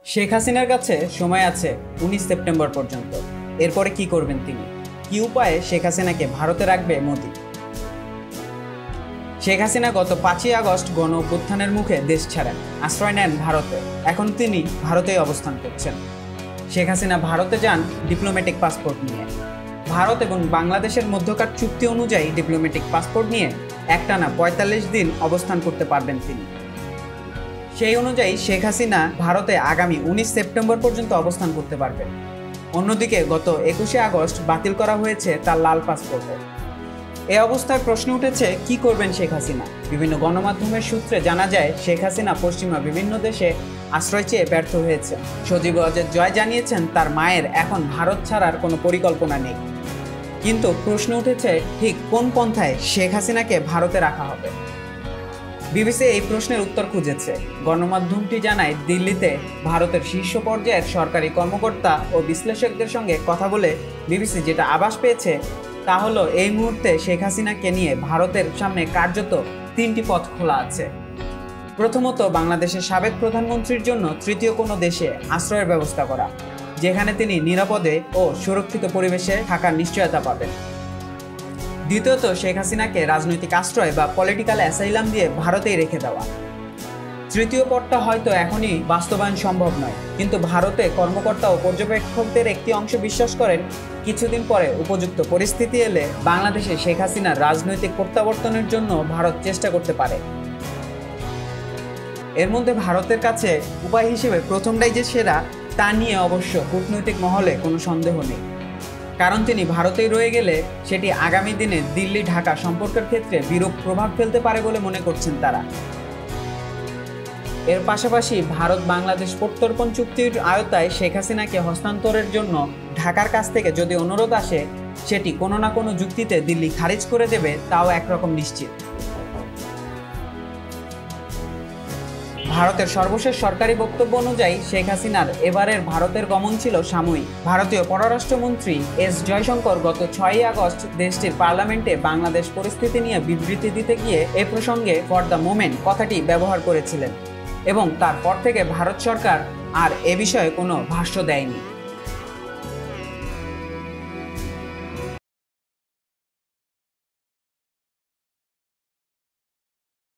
শেখ হাসিনার কাছে সময় আছে 19 সেপ্টেম্বর পর্যন্ত। এরপরে কি করবেন তিনি? কি উপায়ে শেখ হাসিনাকে ভারতে রাখবে মোদি? শেখ হাসিনা গত 5ই আগস্ট গণ অভ্যুত্থানের মুখে দেশ ছাড়েন, আশ্রয় নেন ভারতে। এখন তিনি ভারতেই অবস্থান করছেন। শেখ হাসিনা ভারতে যান ডিপ্লোম্যাটিক পাসপোর্ট নিয়ে। ভারত এবং বাংলাদেশের মধ্যকার চুক্তি অনুযায়ী ডিপ্লোম্যাটিক পাসপোর্ট নিয়ে একটানা 45 দিন অবস্থান করতে পারবেন তিনি। সেই অনুযায়ী শেখ হাসিনা ভারতে আগামী 19 সেপ্টেম্বর পর্যন্ত অবস্থান করতে পারবেন। অন্যদিকে গত 21শে আগস্ট বাতিল করা হয়েছে তার লাল পাসপোর্টও। এ অবস্থায় প্রশ্ন উঠেছে, কি করবেন শেখ হাসিনা? বিভিন্ন গণমাধ্যমের সূত্রে জানা যায়, শেখ হাসিনা পশ্চিমা বিভিন্ন দেশে আশ্রয় চেয়ে ব্যর্থ হয়েছে। সজীব ওয়াজেদ জয় জানিয়েছেন, তার মায়ের এখন ভারত ছাড়ার কোনো পরিকল্পনা নেই। কিন্তু প্রশ্ন উঠেছে, ঠিক কোন পন্থায় শেখ হাসিনাকে ভারতে রাখা হবে? বিবিসি এই প্রশ্নের উত্তর খুঁজেছে। গণমাধ্যমটি জানায়, দিল্লিতে ভারতের শীর্ষ পর্যায়ের সরকারি কর্মকর্তা ও বিশ্লেষকদের সঙ্গে কথা বলে বিবিসি যেটা আভাস পেয়েছে তা হলো, এই মুহূর্তে শেখ হাসিনাকে নিয়ে ভারতের সামনে কার্যত 3টি পথ খোলা আছে। প্রথমত, বাংলাদেশের সাবেক প্রধানমন্ত্রীর জন্য তৃতীয় কোনো দেশে আশ্রয়ের ব্যবস্থা করা, যেখানে তিনি নিরাপদে ও সুরক্ষিত পরিবেশে থাকার নিশ্চয়তা পাবেন। দ্বিতীয়ত, শেখ হাসিনাকে রাজনৈতিক আশ্রয় বা পলিটিক্যাল অ্যাসাইলাম দিয়ে ভারতেই রেখে দেওয়া। তৃতীয় পথটা হয়তো এখনই বাস্তবায়ন সম্ভব নয়, কিন্তু ভারতে কর্মকর্তা ও পর্যবেক্ষকদের একটি অংশ বিশ্বাস করেন, কিছুদিন পরে উপযুক্ত পরিস্থিতি এলে বাংলাদেশে শেখ হাসিনার রাজনৈতিক প্রত্যাবর্তনের জন্য ভারত চেষ্টা করতে পারে। এর মধ্যে ভারতের কাছে উপায় হিসেবে প্রথমটাই যে সেরা, তা নিয়ে অবশ্য কূটনৈতিক মহলে কোনো সন্দেহ নেই। কারণ তিনি ভারতেই রয়ে গেলে সেটি আগামী দিনে দিল্লি ঢাকা সম্পর্কের ক্ষেত্রে বিরূপ প্রভাব ফেলতে পারে বলে মনে করছেন তারা। এর পাশাপাশি ভারত বাংলাদেশ প্রত্যর্পণ চুক্তির আওতায় শেখ হাসিনাকে হস্তান্তরের জন্য ঢাকার কাছ থেকে যদি অনুরোধ আসে, সেটি কোনো না কোনো যুক্তিতে দিল্লি খারিজ করে দেবে, তাও একরকম নিশ্চিত। ভারতের সর্বশেষ সরকারি বক্তব্য অনুযায়ী শেখ হাসিনার এবারের ভারতের গমন ছিল সাময়িক। ভারতীয় পররাষ্ট্রমন্ত্রী এস জয়শঙ্কর গত 6ই আগস্ট দেশটির পার্লামেন্টে বাংলাদেশ পরিস্থিতি নিয়ে বিবৃতি দিতে গিয়ে এ প্রসঙ্গে ফর দ্য মোমেন্ট কথাটি ব্যবহার করেছিলেন এবং তারপর থেকে ভারত সরকার আর এ বিষয়ে কোনো ভাষ্য দেয়নি।